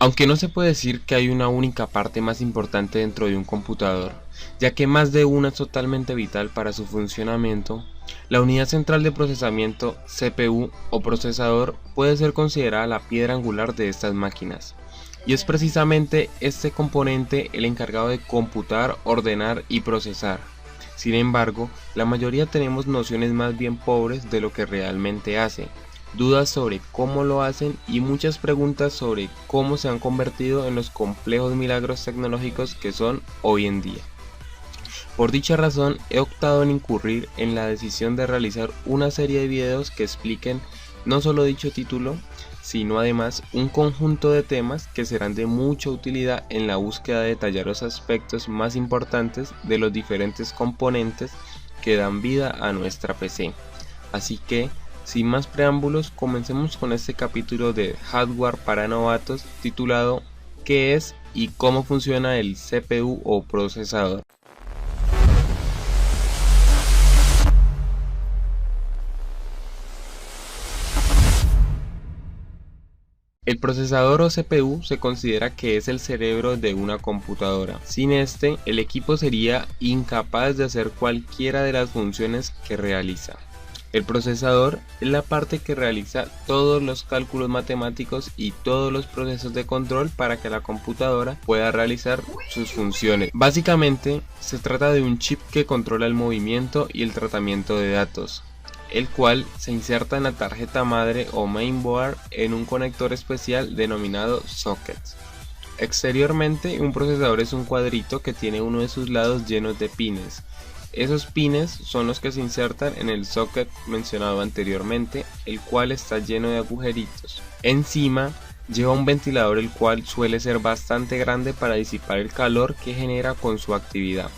Aunque no se puede decir que hay una única parte más importante dentro de un computador, ya que más de una es totalmente vital para su funcionamiento, la unidad central de procesamiento, CPU o procesador, puede ser considerada la piedra angular de estas máquinas. Y es precisamente este componente el encargado de computar, ordenar y procesar. Sin embargo, la mayoría tenemos nociones más bien pobres de lo que realmente hace, dudas sobre cómo lo hacen y muchas preguntas sobre cómo se han convertido en los complejos milagros tecnológicos que son hoy en día. Por dicha razón, he optado en incurrir en la decisión de realizar una serie de videos que expliquen no solo dicho título, sino además un conjunto de temas que serán de mucha utilidad en la búsqueda de detallar los aspectos más importantes de los diferentes componentes que dan vida a nuestra PC. Así que, sin más preámbulos, comencemos con este capítulo de Hardware para novatos titulado ¿Qué es y cómo funciona el CPU o procesador? El procesador o CPU se considera que es el cerebro de una computadora. Sin este, el equipo sería incapaz de hacer cualquiera de las funciones que realiza. El procesador es la parte que realiza todos los cálculos matemáticos y todos los procesos de control para que la computadora pueda realizar sus funciones. Básicamente, se trata de un chip que controla el movimiento y el tratamiento de datos, el cual se inserta en la tarjeta madre o mainboard en un conector especial denominado socket. Exteriormente, un procesador es un cuadrito que tiene uno de sus lados llenos de pines. Esos pines son los que se insertan en el socket mencionado anteriormente, el cual está lleno de agujeritos. Encima lleva un ventilador, el cual suele ser bastante grande para disipar el calor que genera con su actividad.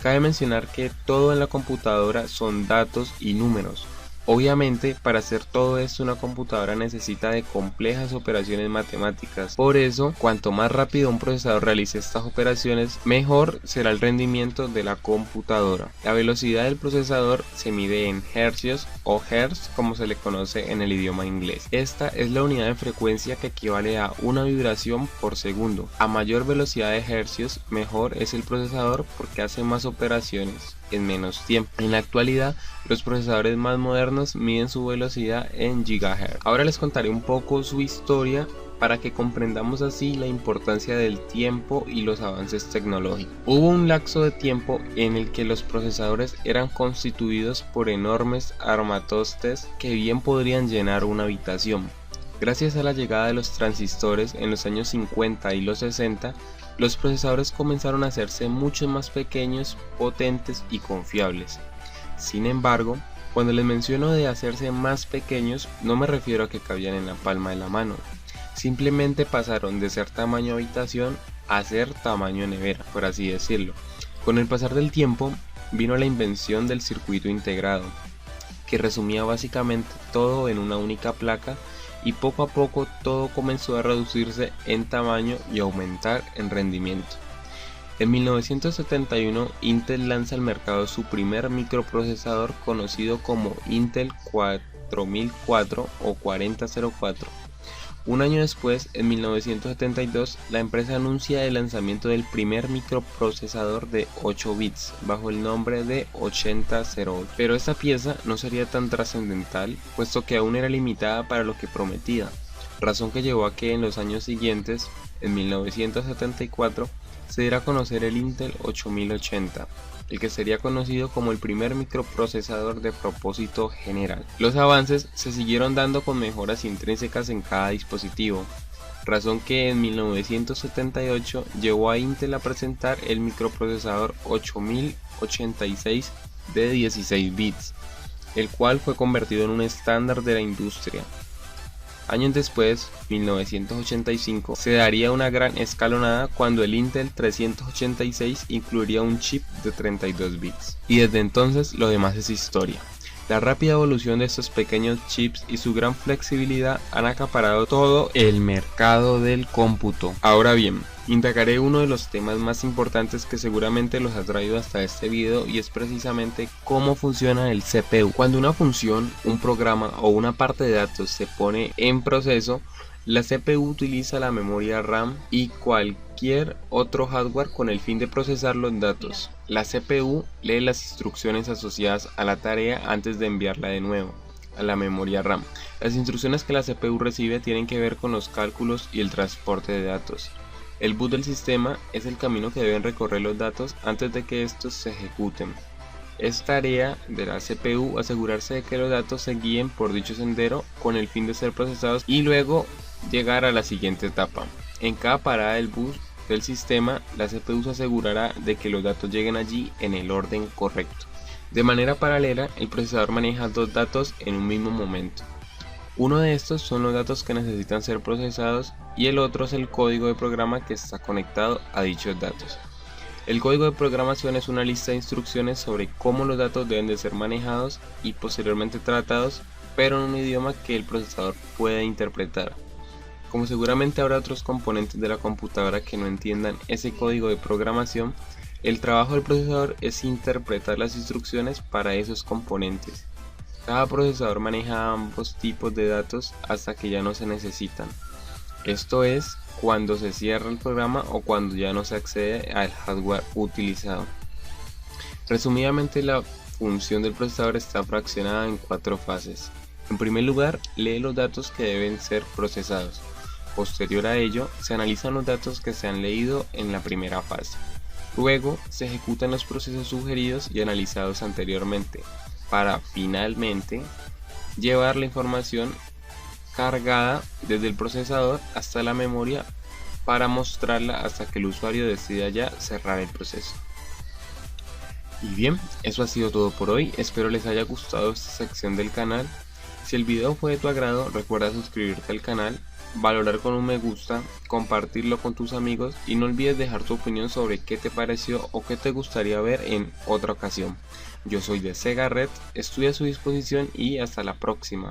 Cabe mencionar que todo en la computadora son datos y números. Obviamente, para hacer todo esto una computadora necesita de complejas operaciones matemáticas. Por eso, cuanto más rápido un procesador realice estas operaciones, mejor será el rendimiento de la computadora. La velocidad del procesador se mide en hercios o hertz, como se le conoce en el idioma inglés. Esta es la unidad de frecuencia que equivale a una vibración por segundo. A mayor velocidad de hercios, mejor es el procesador porque hace más operaciones en menos tiempo. En la actualidad, los procesadores más modernos miden su velocidad en gigahertz. Ahora les contaré un poco su historia para que comprendamos así la importancia del tiempo y los avances tecnológicos. Hubo un lapso de tiempo en el que los procesadores eran constituidos por enormes armatostes que bien podrían llenar una habitación. Gracias a la llegada de los transistores en los años 50 y los 60, los procesadores comenzaron a hacerse mucho más pequeños, potentes y confiables. Sin embargo, cuando les menciono de hacerse más pequeños, no me refiero a que cabían en la palma de la mano. Simplemente pasaron de ser tamaño habitación a ser tamaño nevera, por así decirlo. Con el pasar del tiempo, vino la invención del circuito integrado, que resumía básicamente todo en una única placa, y poco a poco todo comenzó a reducirse en tamaño y aumentar en rendimiento. En 1971, Intel lanza al mercado su primer microprocesador conocido como Intel 4004 o 4004. Un año después, en 1972, la empresa anuncia el lanzamiento del primer microprocesador de 8 bits bajo el nombre de 8008. Pero esta pieza no sería tan trascendental, puesto que aún era limitada para lo que prometía, razón que llevó a que en los años siguientes, en 1974, se diera a conocer el Intel 8080, el que sería conocido como el primer microprocesador de propósito general. Los avances se siguieron dando con mejoras intrínsecas en cada dispositivo, razón que en 1978 llevó a Intel a presentar el microprocesador 8086 de 16 bits, el cual fue convertido en un estándar de la industria. Años después, 1985, se daría una gran escalonada cuando el Intel 386 incluiría un chip de 32 bits. Y desde entonces lo demás es historia. La rápida evolución de estos pequeños chips y su gran flexibilidad han acaparado todo el mercado del cómputo. Ahora bien, indagaré uno de los temas más importantes que seguramente los ha traído hasta este video, y es precisamente cómo funciona el CPU. Cuando una función, un programa o una parte de datos se pone en proceso, La CPU utiliza la memoria RAM y cualquier otro hardware con el fin de procesar los datos. La CPU lee las instrucciones asociadas a la tarea antes de enviarla de nuevo a la memoria RAM. Las instrucciones que la CPU recibe tienen que ver con los cálculos y el transporte de datos. El boot del sistema es el camino que deben recorrer los datos antes de que estos se ejecuten. Es tarea de la CPU asegurarse de que los datos se guíen por dicho sendero con el fin de ser procesados y luego llegar a la siguiente etapa. En cada parada del bus del sistema, la CPU se asegurará de que los datos lleguen allí en el orden correcto. De manera paralela, el procesador maneja dos datos en un mismo momento. Uno de estos son los datos que necesitan ser procesados y el otro es el código de programa que está conectado a dichos datos. El código de programación es una lista de instrucciones sobre cómo los datos deben de ser manejados y posteriormente tratados, pero en un idioma que el procesador puede interpretar. Como seguramente habrá otros componentes de la computadora que no entiendan ese código de programación, el trabajo del procesador es interpretar las instrucciones para esos componentes. Cada procesador maneja ambos tipos de datos hasta que ya no se necesitan. Esto es cuando se cierra el programa o cuando ya no se accede al hardware utilizado. Resumidamente, la función del procesador está fraccionada en 4 fases. En primer lugar, lee los datos que deben ser procesados. Posterior a ello, se analizan los datos que se han leído en la primera fase. Luego, se ejecutan los procesos sugeridos y analizados anteriormente, para finalmente llevar la información cargada desde el procesador hasta la memoria para mostrarla hasta que el usuario decida ya cerrar el proceso. Y bien, eso ha sido todo por hoy. Espero les haya gustado esta sección del canal. Si el video fue de tu agrado, recuerda suscribirte al canal, valorar con un me gusta, compartirlo con tus amigos y no olvides dejar tu opinión sobre qué te pareció o qué te gustaría ver en otra ocasión. Yo soy de Sega Red, estoy a su disposición y hasta la próxima.